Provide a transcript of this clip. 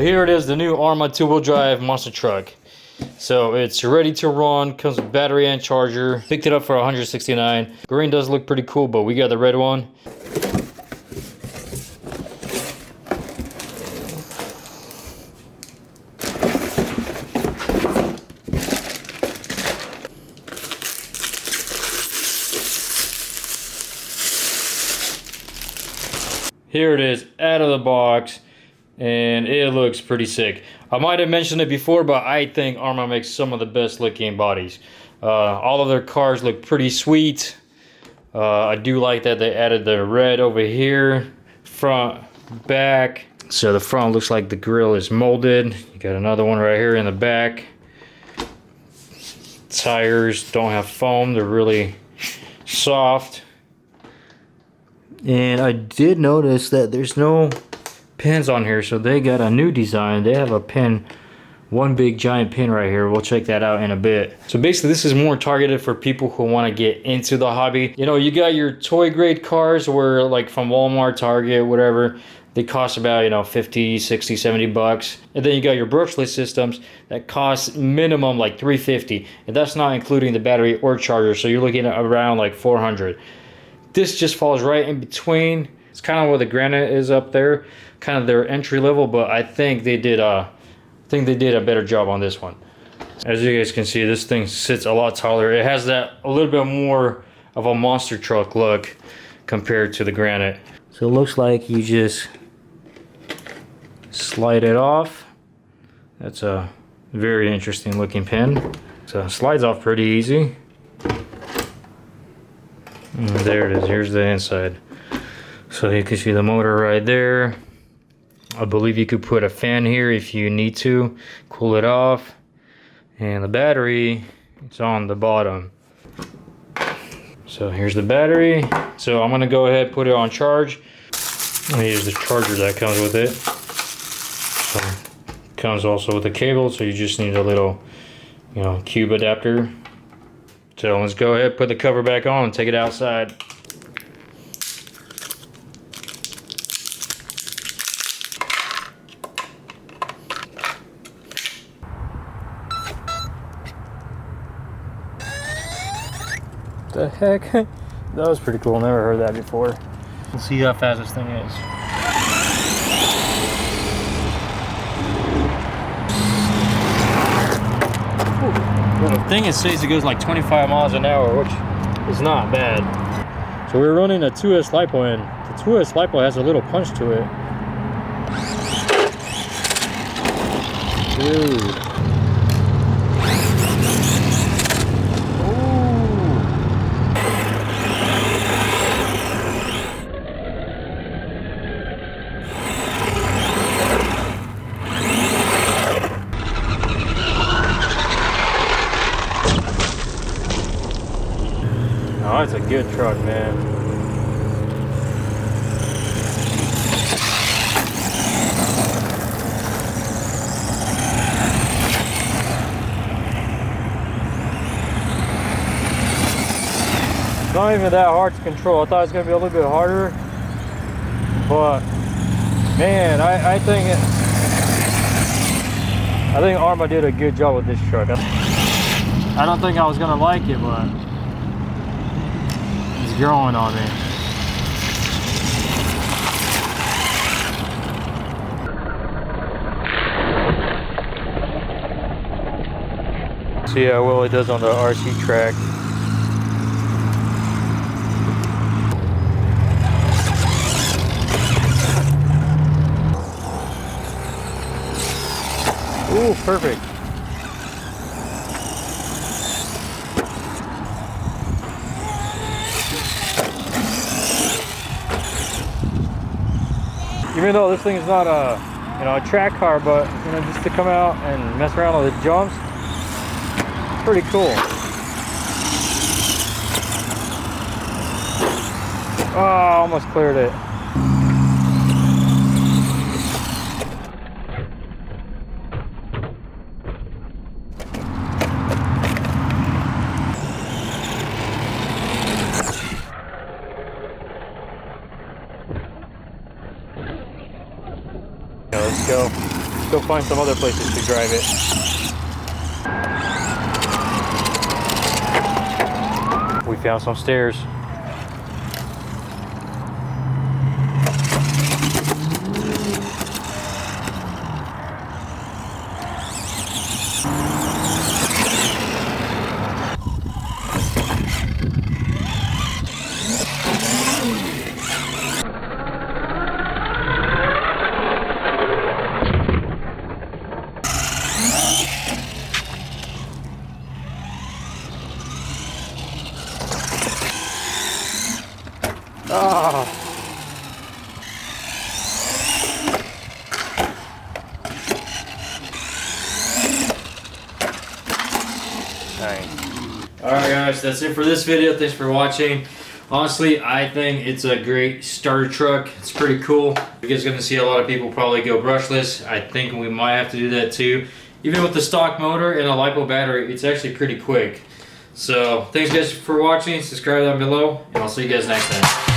So here it is, the new Arrma two-wheel drive monster truck. So it's ready to run, comes with battery and charger. Picked it up for $169. Green does look pretty cool, but we got the red one. Here it is out of the box, and it looks pretty sick. I might have mentioned it before, but I think Arrma makes some of the best looking bodies. All of their cars look pretty sweet. I do like that they added the red over here, front, back. So the front looks like the grille is molded. You got another one right here in the back. Tires don't have foam, they're really soft. And I did notice that there's no pins on here, so they got a new design. They have a pin, one big giant pin right here. We'll check that out in a bit. So basically this is more targeted for people who want to get into the hobby. You know, you got your toy grade cars where like from Walmart, Target, whatever, they cost about, you know, 50, 60, 70 bucks. And then you got your brushless systems that cost minimum like $350. And that's not including the battery or charger. So you're looking at around like $400. This just falls right in between. It's kind of where the Granite is up there, kind of their entry level, but I think they did a better job on this one. As you guys can see, this thing sits a lot taller. It has that a little bit more of a monster truck look compared to the Granite. So it looks like you just slide it off. That's a very interesting looking pin. So it slides off pretty easy. And there it is, here's the inside. So you can see the motor right there. I believe you could put a fan here if you need to, cool it off. And the battery, it's on the bottom. So here's the battery. So I'm gonna go ahead and put it on charge. And here's the charger that comes with it. So it comes also with a cable, so you just need a little, you know, cube adapter. So let's go ahead, put the cover back on and take it outside. The heck? That was pretty cool, never heard that before. Let's see how fast this thing is. Well, the thing, it says it goes like 25 miles an hour, which is not bad. So we're running a 2S LiPo, and the 2S LiPo has a little punch to it. Dude. Oh, it's a good truck, man. It's not even that hard to control. I thought it was gonna be a little bit harder, but man, I think Arrma did a good job with this truck. I don't think I was gonna like it, but it's growing on me. See how well it does on the RC track. Ooh, perfect. Even though this thing is not a, a track car, but just to come out and mess around with the jumps, pretty cool. Oh, I almost cleared it. Let's go. go find some other places to drive it. We found some stairs. Ah. Alright guys, that's it for this video. Thanks for watching. Honestly, I think it's a great starter truck. It's pretty cool. You guys are going to see a lot of people probably go brushless. I think we might have to do that too. Even with the stock motor and a LiPo battery, it's actually pretty quick. So, thanks guys for watching. Subscribe down below, and I'll see you guys next time.